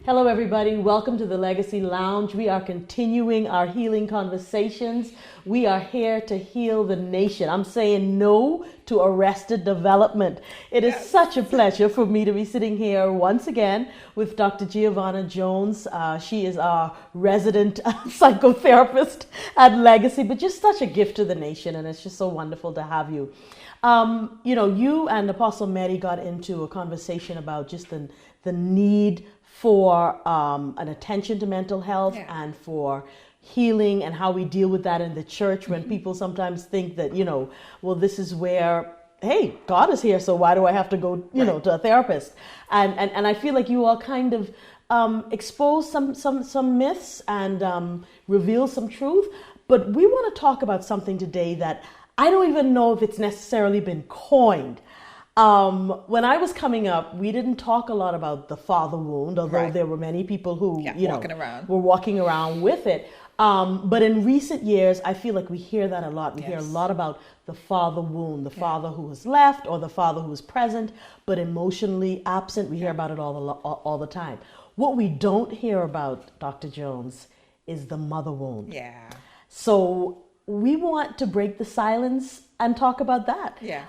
Hello, everybody. Welcome to the Legacy Lounge. We are continuing our healing conversations. We are here to heal the nation. I'm saying no to arrested development. It is such a pleasure for me to be sitting here once again with Dr. Giavana Jones. She is our resident psychotherapist at Legacy, but just such a gift to the nation, and it's just so wonderful to have you. You and Apostle Mary got into a conversation about just the need for an attention to mental health and for healing and how we deal with that in the church when people sometimes think that, well, this is where, hey, God is here, so why do I have to go, to a therapist? And I feel like you all kind of expose some myths and reveal some truth. But we want to talk about something today that I don't even know if it's necessarily been coined. When I was coming up, we didn't talk a lot about the father wound, although there were many people who, were walking around with it. But in recent years, I feel like we hear that a lot. We hear a lot about the father wound, the father who has left or the father who is present, but emotionally absent. We hear about it all the time. What we don't hear about, Dr. Jones, is the mother wound. Yeah. So we want to break the silence and talk about that. Yeah.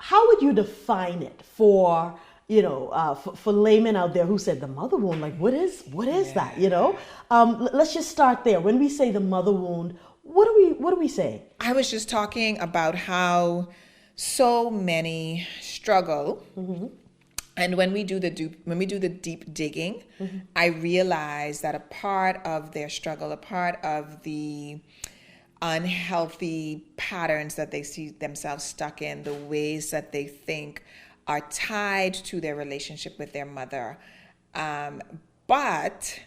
How would you define it for laymen out there who said the mother wound? Like, what is that? Let's just start there. When we say the mother wound, what do we say? I was just talking about how so many struggle, and when we do the deep digging, I realize that a part of their struggle, a part of the unhealthy patterns that they see themselves stuck in, the ways that they think are tied to their relationship with their mother. But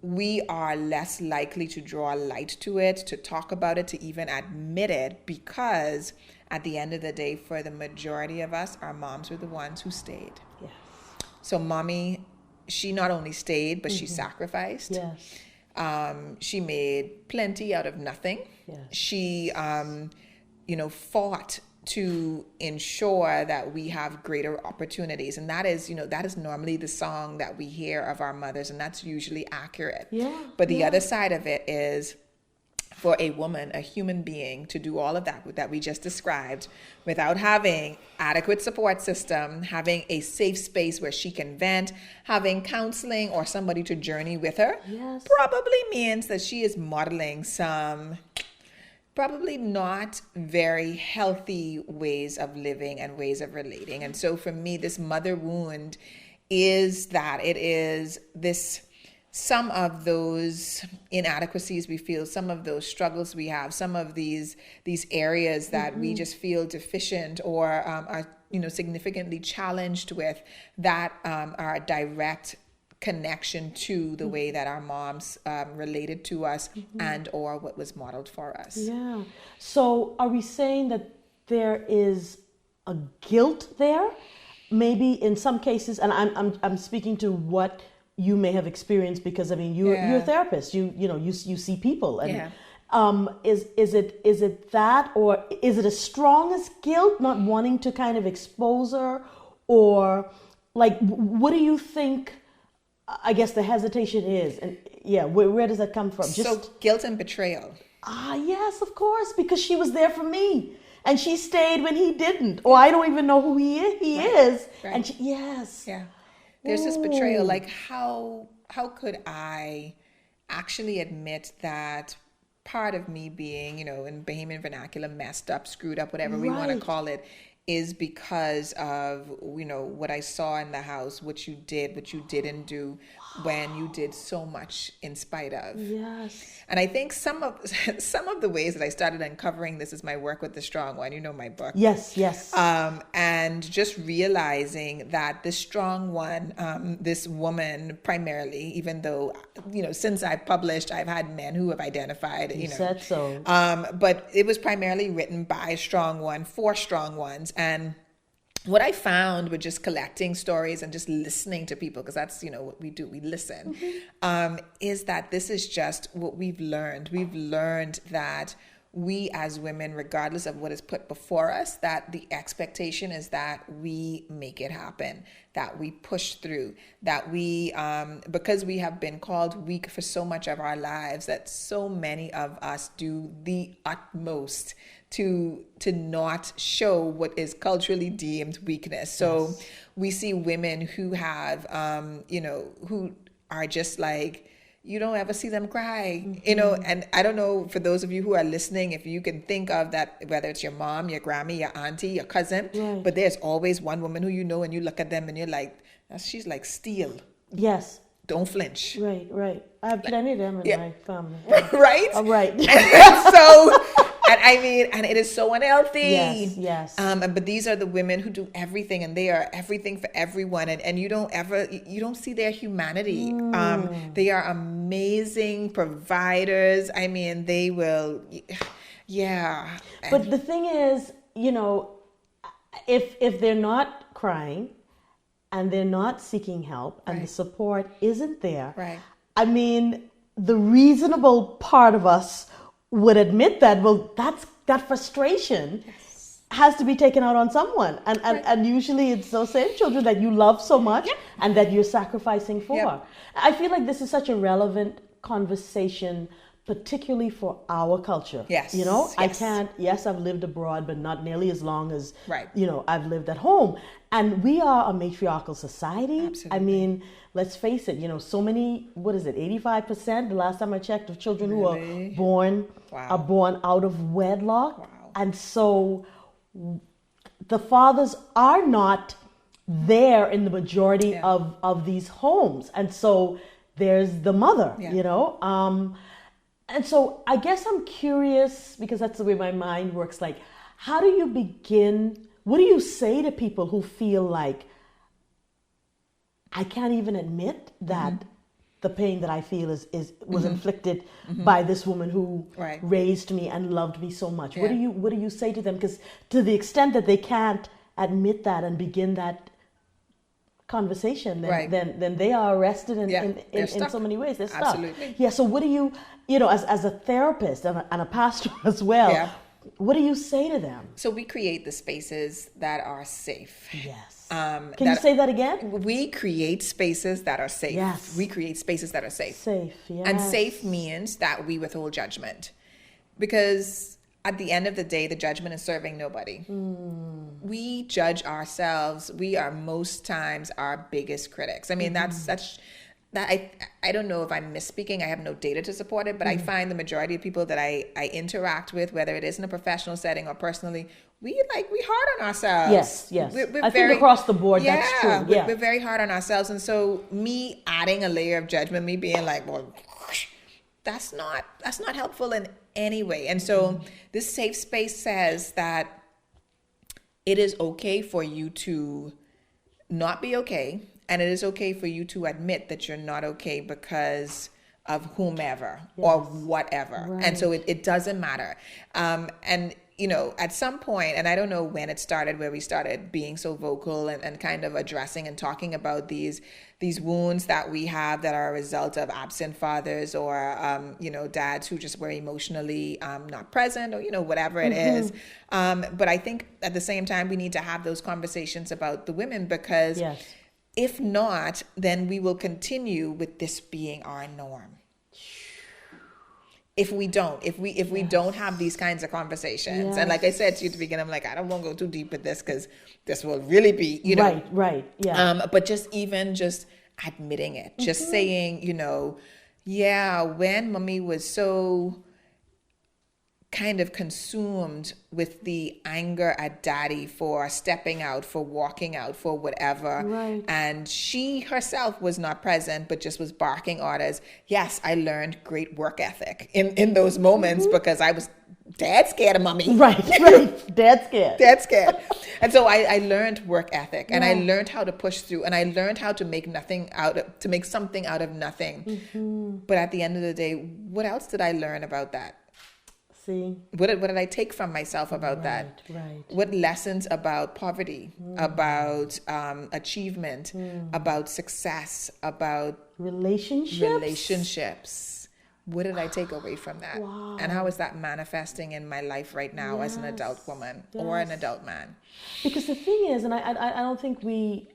we are less likely to draw light to it, to talk about it, to even admit it, because at the end of the day, for the majority of us, our moms were the ones who stayed. Yes. So mommy, she not only stayed, but she sacrificed. Yes. She made plenty out of nothing. Yeah. She, fought to ensure that we have greater opportunities. And that is normally the song that we hear of our mothers, and that's usually accurate. Yeah. But the other side of it is for a woman, a human being, to do all of that we just described without having adequate support system, having a safe space where she can vent, having counseling or somebody to journey with her, probably means that she is modeling some probably not very healthy ways of living and ways of relating. And so for me, this mother wound is that it is this, some of those inadequacies we feel, some of those struggles we have, some of these areas that we just feel deficient or are significantly challenged with, that are a direct connection to the way that our moms related to us and or what was modeled for us. Yeah. So are we saying that there is a guilt there? Maybe in some cases, and I'm speaking to what you may have experienced, because you're a therapist. You see people, and is it that, or is it as strong as guilt, not wanting to kind of expose her, or like what do you think? I guess the hesitation is, and where does that come from? So guilt and betrayal. Yes, of course, because she was there for me, and she stayed when he didn't, or I don't even know who he is, right. And there's this betrayal. Like how could I actually admit that part of me being, in Bahamian vernacular, messed up, screwed up, whatever we want to call it, is because of, what I saw in the house, what you did, what you didn't do, when you did so much in spite of. Yes. And I think some of the ways that I started uncovering this is my work with the strong one, my book. Yes. And just realizing that the strong one, this woman primarily, even though, since I've published, I've had men who have identified, You said so. But it was primarily written by a strong one for strong ones. And what I found with just collecting stories and just listening to people, because that's, what we do, we listen, is that this is just what we've learned. We've learned that we as women, regardless of what is put before us, that the expectation is that we make it happen, that we push through, that we, because we have been called weak for so much of our lives, that so many of us do the utmost to not show what is culturally deemed weakness. So we see women who have, who are just like, you don't ever see them cry, and I don't know, for those of you who are listening, if you can think of that, whether it's your mom, your Grammy, your auntie, your cousin, but there's always one woman who and you look at them and you're like, she's like steel. Yes. Don't flinch. Right. I have plenty of them in my family. Right? Oh, right. And I mean, and it is so unhealthy. Yes. But these are the women who do everything, and they are everything for everyone. And you don't see their humanity. They are amazing providers. I mean, they will, yeah. But the thing is, if they're not crying and they're not seeking help and the support isn't there, I mean, the reasonable part of us would admit that, well, that frustration has to be taken out on someone. And usually it's those same children that you love so much and that you're sacrificing for. I feel like this is such a relevant conversation, particularly for our culture. I've lived abroad, but not nearly as long as, I've lived at home. And we are a matriarchal society. Absolutely. I mean, let's face it, so many, 85%, the last time I checked, of children who are born are born out of wedlock. Wow. And so the fathers are not there in the majority of these homes. And so there's the mother, and so I guess I'm curious, because that's the way my mind works, like, how do you begin, what do you say to people who feel like, I can't even admit that the pain that I feel was inflicted by this woman who raised me and loved me so much? What do you say to them? Because to the extent that they can't admit that and begin that conversation, then they are arrested in so many ways. They're stuck. Absolutely. Yeah. So what do you, as a therapist and a pastor as well, what do you say to them? So we create the spaces that are safe. Yes. Can you say that again? We create spaces that are safe. Yes. We create spaces that are safe. Safe, yes. And safe means that we withhold judgment. Because at the end of the day, the judgment is serving nobody. We judge ourselves. We are most times our biggest critics. I mean, that I don't know if I'm misspeaking. I have no data to support it, but I find the majority of people that I interact with, whether it is in a professional setting or personally, we hard on ourselves. Yes. I think across the board, that's true. Yeah. We're very hard on ourselves. And so me adding a layer of judgment, me being like, well, that's not helpful in any way. And so this safe space says that it is okay for you to not be okay. And it is okay for you to admit that you're not okay because of whomever or whatever. Right. And so it doesn't matter. And, at some point, and I don't know when it started, where we started being so vocal and kind of addressing and talking about these wounds that we have that are a result of absent fathers or, dads who just were emotionally not present or, whatever it is. But I think at the same time, we need to have those conversations about the women, because if not, then we will continue with this being our norm. If we don't have these kinds of conversations, and like I said to you at the beginning, I'm like, I don't want to go too deep with this because this will really be, right, yeah. But just admitting it, just saying, when mommy was so kind of consumed with the anger at daddy for stepping out, for walking out, for whatever. And she herself was not present, but just was barking orders. Yes, I learned great work ethic in those moments because I was dead scared of mommy. Right. Dead scared. And so I learned work ethic, and I learned how to push through, and I learned how to make something out of nothing. But at the end of the day, what else did I learn about that? See, what did I take from myself about that? Right. What lessons about poverty, about achievement, about success, about relationships? what did I take away from that? Wow. And how is that manifesting in my life right now as an adult woman or an adult man? Because the thing is, and I don't think we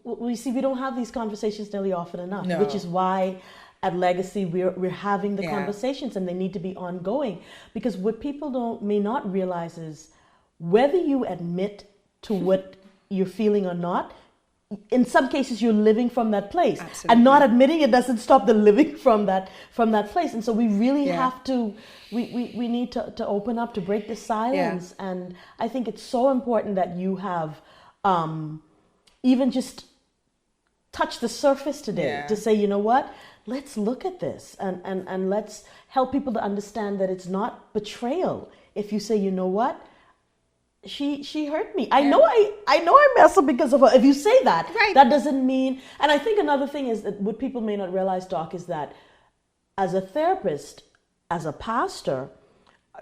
don't have these conversations nearly often enough, which is why at Legacy we're having the conversations, and they need to be ongoing. Because what people may not realize is whether you admit to what you're feeling or not, in some cases you're living from that place. Absolutely. And not admitting it doesn't stop the living from that place. And so we really have to we need to open up, to break the silence. And I think it's so important that you have even just touched the surface today to say, you know what, let's look at this and let's help people to understand that it's not betrayal if you say, you know what, she hurt me. I know I mess up because of her. If you say that, that doesn't mean. And I think another thing is that what people may not realize, Doc, is that as a therapist, as a pastor,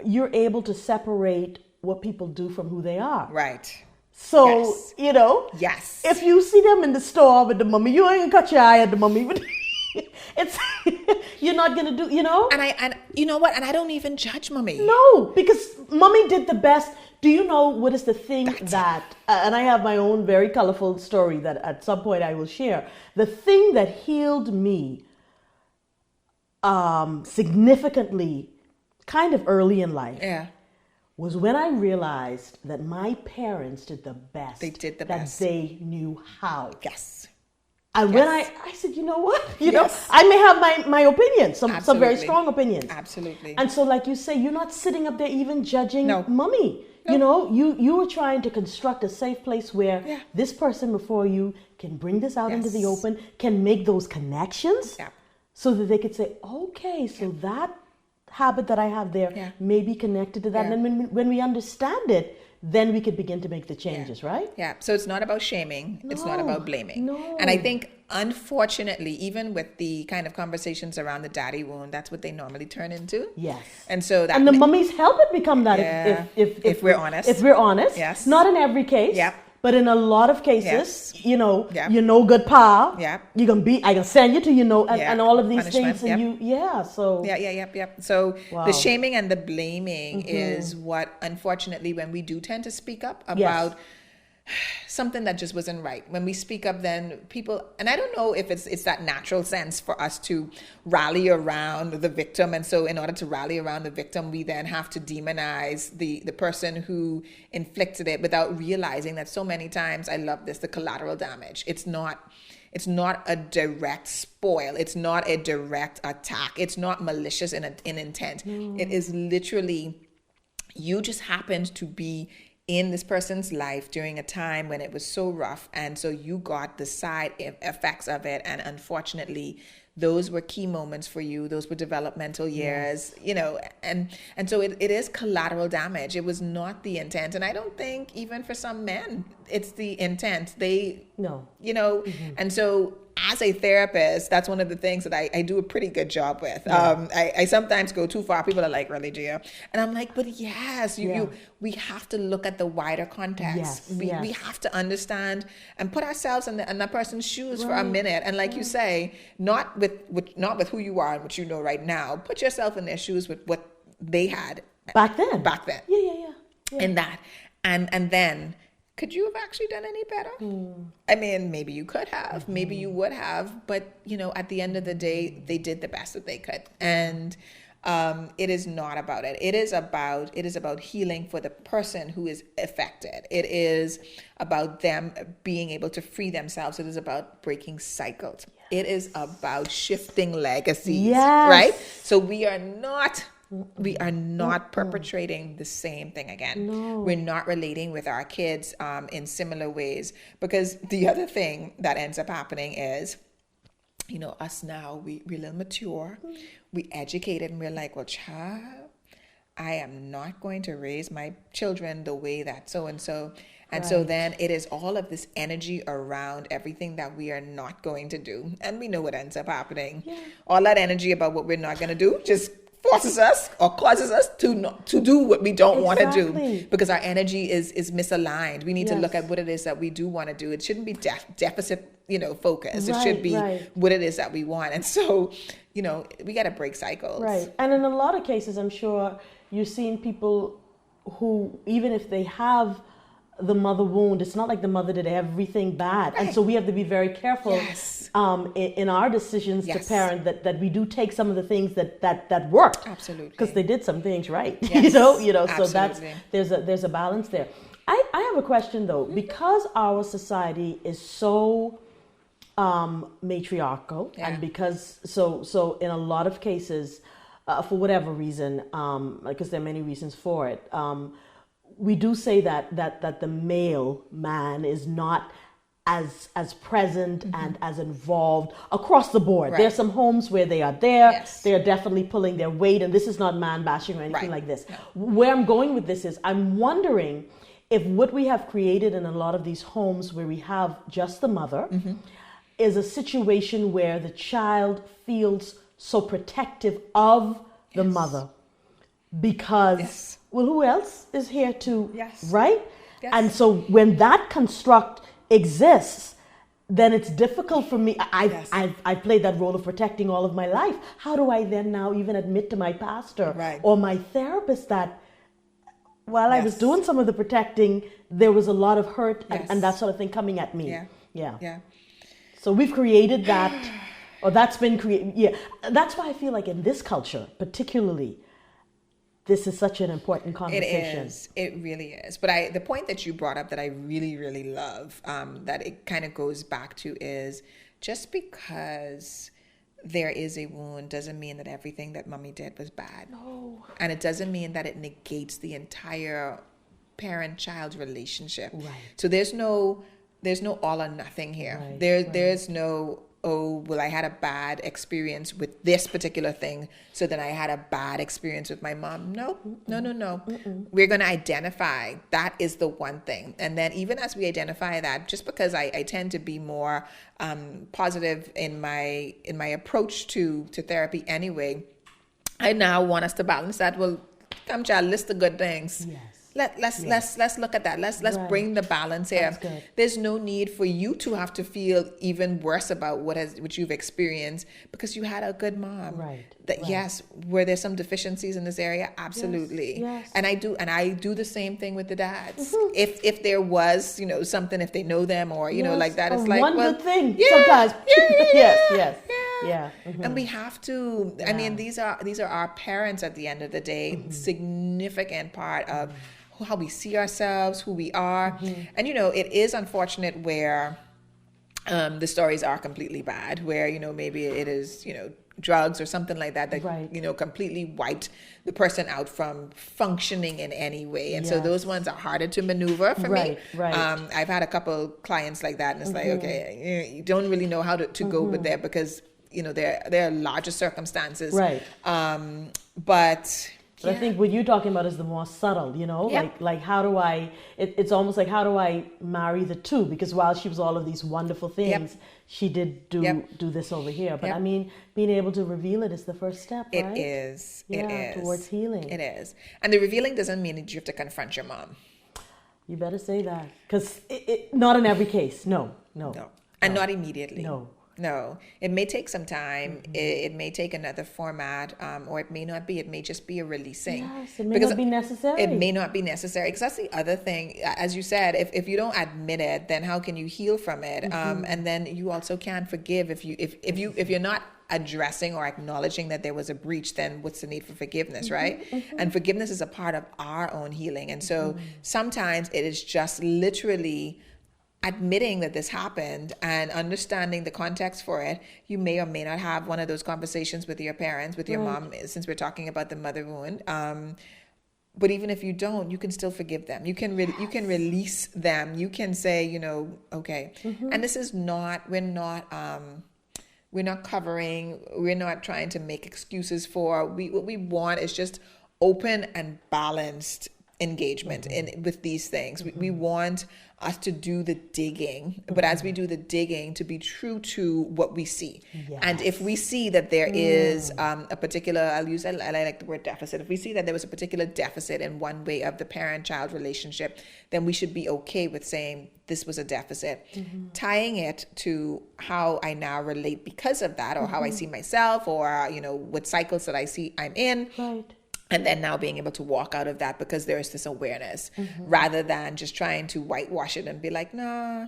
you're able to separate what people do from who they are. Right. So, you know, if you see them in the store with the mummy, you ain't gonna cut your eye at the mummy. It's you're not gonna do, you know. And you know what? And I don't even judge mommy. No, because mommy did the best. Do you know what is the thing that? And I have my own very colorful story that at some point I will share. The thing that healed me significantly, kind of early in life, was when I realized that my parents did the best. They did the best. That they knew how. Yes. And when I said, you know what, know, I may have my opinions, some very strong opinions. Absolutely. And so, like you say, you're not sitting up there even judging mommy. No. You know, you were trying to construct a safe place where this person before you can bring this out into the open, can make those connections, so that they could say, okay, so that habit that I have there may be connected to that. And then when we understand it, then we could begin to make the changes, right? Yeah. So it's not about shaming. It's not about blaming. And I think, unfortunately, even with the kind of conversations around the daddy wound, that's what they normally turn into. Yes. And so that... And the mummies help it become that if we're honest. If we're honest. Yes. Not in every case. Yeah. But in a lot of cases, you know, you know good pa. Yeah. You're going to I can send you to, you know, and all of these things. And so. So the shaming and the blaming is what, unfortunately, when we do tend to speak up about something that just wasn't right. When we speak up, then people, and I don't know if it's that natural sense for us to rally around the victim. And so in order to rally around the victim, we then have to demonize the person who inflicted it without realizing that so many times, I love this, the collateral damage. It's not a direct spoil. It's not a direct attack. It's not malicious in intent. It is literally, you just happened to be in this person's life during a time when it was so rough, and so you got the side effects of it, and unfortunately those were key moments for you. Those were developmental years, you know, and so it is collateral damage. It was not the intent. And I don't think even for some men it's the intent. You know, and so as a therapist, that's one of the things that I do a pretty good job with. I sometimes go too far. People are like, really, Gia? And I'm like, but yes, we have to look at the wider context. We have to understand and put ourselves in that person's shoes for a minute. And like you say, not with who you are and what you know right now. Put yourself in their shoes with what they had back then. Yeah. And that, and then, could you have actually done any better? I mean, maybe you could have, maybe you would have, but you know, at the end of the day, they did the best that they could. And it is not about it. It is about healing for the person who is affected. It is about them being able to free themselves. It is about breaking cycles. It is about shifting legacies, right? So we are not perpetrating the same thing again. No. We're not relating with our kids in similar ways, because the other thing that ends up happening is, you know, us now, we're a little mature, we educated, and we're like, well, child, I am not going to raise my children the way that so-and-so. And so then it is all of this energy around everything that we are not going to do. And we know what ends up happening. Yeah. All that energy about what we're not going to do just forces us or causes us to do what we don't want to do, because our energy is misaligned. We need to look at what it is that we do want to do. It shouldn't be deficit, focus. It should be what it is that we want. And so, we got to break cycles. Right. And in a lot of cases, I'm sure you're seeing people who, even if they have the mother wound, it's not like the mother did everything bad. And so we have to be very careful in our decisions to parent that we do take some of the things that worked. Absolutely. Because they did some things right. Yes. So there's a balance there. I have a question though, because our society is so matriarchal, and because so in a lot of cases, for whatever reason, because there are many reasons for it, we do say that the male man is not as present and as involved across the board. There's some homes where they are there. Yes. They are definitely pulling their weight, and this is not man bashing or anything like this. No. Where I'm going with this is I'm wondering if what we have created in a lot of these homes where we have just the mother is a situation where the child feels so protective of the mother because, well, who else is here to, right? Yes. And so when that construct exists, then it's difficult for me. I've played that role of protecting all of my life. How do I then now even admit to my pastor or my therapist that while I was doing some of the protecting, there was a lot of hurt and that sort of thing coming at me? Yeah. So we've created that, or that's been created. Yeah, that's why I feel like in this culture, particularly, this is such an important conversation. It is. It really is. But the point that you brought up that I really, really love, that it kind of goes back to is just because there is a wound doesn't mean that everything that mommy did was bad. No. And it doesn't mean that it negates the entire parent-child relationship. Right. So there's no all or nothing here. Right. There's no, oh, well, I had a bad experience with this particular thing, so then I had a bad experience with my mom. No. We're going to identify that is the one thing. And then even as we identify that, just because I tend to be more positive in my approach to therapy anyway, I now want us to balance that. Well, come child, list the good things. Yes. Let's look at that. Let's bring the balance here. There's no need for you to have to feel even worse about what you've experienced because you had a good mom. Right. Yes, were there some deficiencies in this area? Absolutely. Yes. And I do the same thing with the dads. Mm-hmm. If there was, something, if they know them or like that, it's like good thing sometimes. Yeah. Mm-hmm. And we have to. I mean, these are our parents at the end of the day. Significant part of how we see ourselves, who we are. And it is unfortunate where the stories are completely bad, where maybe it is drugs or something like that completely wiped the person out from functioning in any way. And so those ones are harder to maneuver for me. Right. I've had a couple clients like that, and it's like, okay, you don't really know how to go with there because there are larger circumstances. Right. But I think what you're talking about is the more subtle, like how do I, it's almost like how do I marry the two? Because while she was all of these wonderful things, she did do this over here. But I mean, being able to reveal it is the first step, right? It is. Towards healing. It is. And the revealing doesn't mean that you have to confront your mom. You better say that. Because not in every case. No. And not immediately. No, it may take some time. It may take another format, or it may not be. It may just be a releasing. Yes, it may not be necessary. It may not be necessary because that's the other thing. As you said, if you don't admit it, then how can you heal from it? And then you also can't forgive if you're not addressing or acknowledging that there was a breach. Then what's the need for forgiveness, right? And forgiveness is a part of our own healing. And so sometimes it is just literally admitting that this happened and understanding the context for it. You may or may not have one of those conversations with your parents, with your mom, since we're talking about the mother wound. But even if you don't, you can still forgive them. You can release them. You can say, okay. And this is not, we're not covering, we're not trying to make excuses for. What we want is just open and balanced engagement with these things. We want us to do the digging, but as we do the digging, to be true to what we see. Yes. And if we see that there is a particular, I like the word deficit. If we see that there was a particular deficit in one way of the parent-child relationship, then we should be okay with saying this was a deficit, tying it to how I now relate because of that, or how I see myself, or what cycles that I see I'm in. Right. And then now being able to walk out of that because there is this awareness, rather than just trying to whitewash it and be like, nah,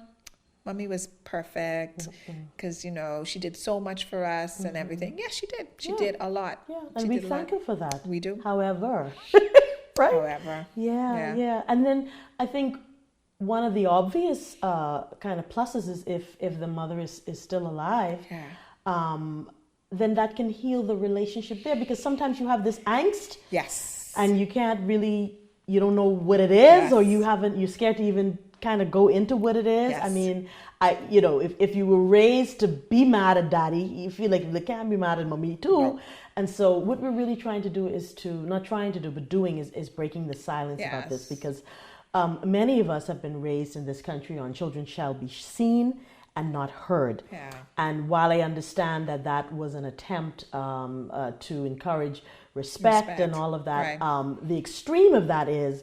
mommy was perfect because, she did so much for us and everything. Yes, she did. She did a lot. Yeah, and we thank her for that. We do. However. Right? However. Yeah. And then I think one of the obvious kind of pluses is if the mother is still alive, then that can heal the relationship there, because sometimes you have this angst. Yes. And you can't really, you don't know what it is, or you're scared to even kind of go into what it is. Yes. I mean, if you were raised to be mad at daddy, you feel like they can't be mad at mommy too. No. And so what we're really trying to do is breaking the silence about this, because many of us have been raised in this country on children shall be seen and not heard. Yeah. And while I understand that was an attempt to encourage respect and all of that, the extreme of that is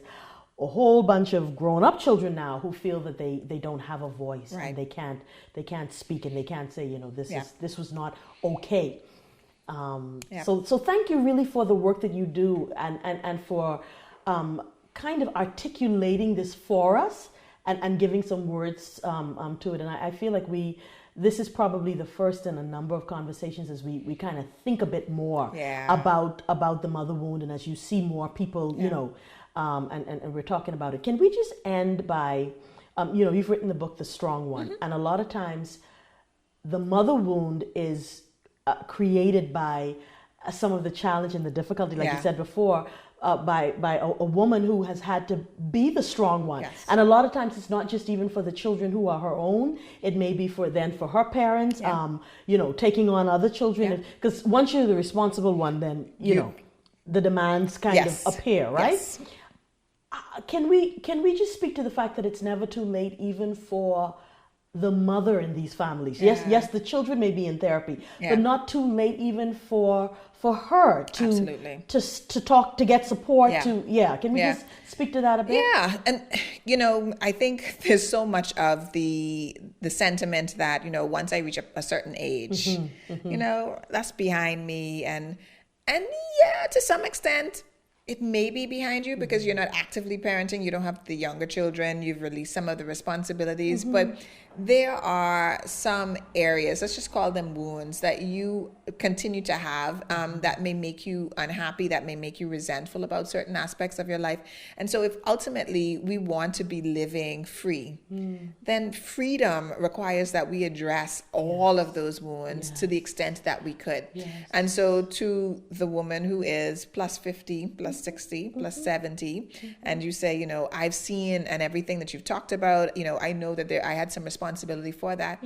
a whole bunch of grown-up children now who feel that they don't have a voice, and they can't speak, and they can't say, this was not okay. So thank you really for the work that you do, and for kind of articulating this for us. And giving some words to it. And I feel like this is probably the first in a number of conversations as we kind of think a bit more about the mother wound, and as you see more people, and we're talking about it. Can we just end by, you've written the book, The Strong One, and a lot of times the mother wound is created by some of the challenge and the difficulty, like you said before, by a woman who has had to be the strong one. Yes. And a lot of times it's not just even for the children who are her own. It may be for her parents, taking on other children. Because once you're the responsible one, then, the demands kind of appear, right? Yes. Can we just speak to the fact that it's never too late even for the mother in these families? Yes, the children may be in therapy, but not too late even for her to talk, to get support. Can we just speak to that a bit? And I think there's so much of the sentiment that once I reach a certain age, that's behind me, and to some extent it may be behind you because you're not actively parenting. You don't have the younger children. You've released some of the responsibilities. But there are some areas, let's just call them wounds, that you continue to have that may make you unhappy, that may make you resentful about certain aspects of your life. And so if ultimately we want to be living free, then freedom requires that we address all of those wounds to the extent that we could. Yes. And so to the woman who is plus 50, plus 60, plus 70, and you say, I've seen, and everything that you've talked about, I know that I had some responsibility for that.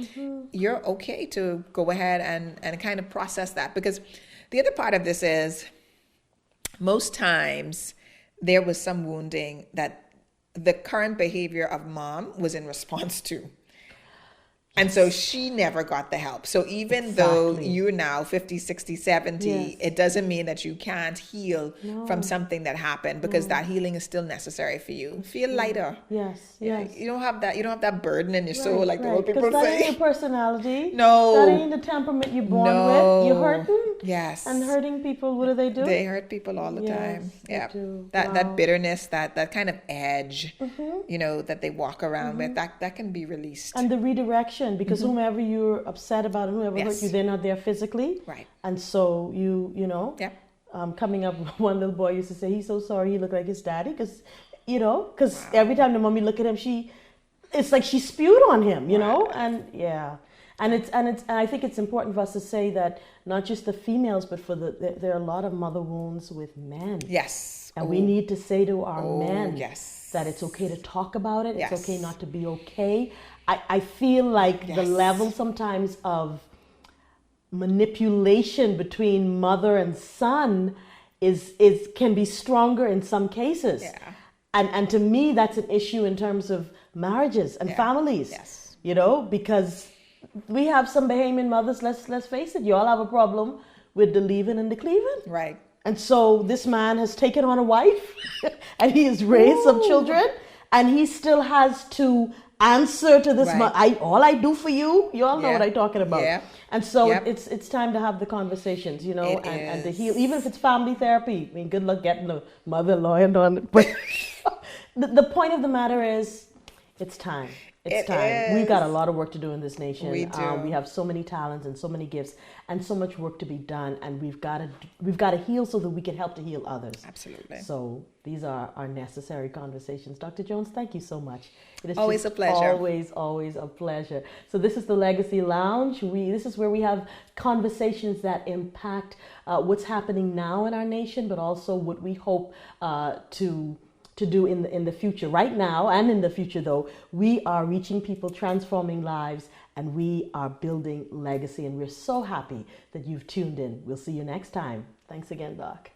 You're okay to go ahead and kind of process that, because the other part of this is most times there was some wounding that the current behavior of mom was in response to. And so she never got the help. So even though you're now 50, 60, 70, it doesn't mean that you can't heal from something that happened, because that healing is still necessary for you. Feel lighter. Yes. You don't have that burden in your soul, like the old people say. Because that ain't your personality. No. That ain't the temperament you're born with. You're hurting. Yes. And hurting people, what do? They hurt people all the time. Yeah. That bitterness, that kind of edge, that they walk around with, that can be released. And the redirection. Because whomever you're upset about and whoever hurt you, they're not there physically. Right. And so coming up, one little boy used to say, he's so sorry he looked like his daddy, because every time the mommy look at him, it's like she spewed on him, and and I think it's important for us to say that not just the females, but there are a lot of mother wounds with men. Yes. And we need to say to our men that it's okay to talk about it. It's okay not to be okay. I feel like the level sometimes of manipulation between mother and son can be stronger in some cases. Yeah. And to me, that's an issue in terms of marriages and families. Yes. You know, because we have some Bahamian mothers, let's face it, you all have a problem with the leaving and the cleaving. Right. And so this man has taken on a wife and he has raised some children, and he still has to answer to this. All I do for you, you all know what I'm talking about. Yeah. And so it's time to have the conversations, you know, and to heal, even if it's family therapy. I mean, good luck getting a mother-in-law on it. But the point of the matter is, it's time. It's time. We've got a lot of work to do in this nation. We do. We have so many talents and so many gifts and so much work to be done, and we've got to heal so that we can help to heal others. Absolutely. So these are our necessary conversations. Dr. Jones, thank you so much. It is always a pleasure. Always a pleasure. So this is the Legacy Lounge. This is where we have conversations that impact what's happening now in our nation, but also what we hope to do in the future. Right now and in the future, though, we are reaching people, transforming lives, and we are building legacy. And we're so happy that you've tuned in. We'll see you next time. Thanks again, Doc.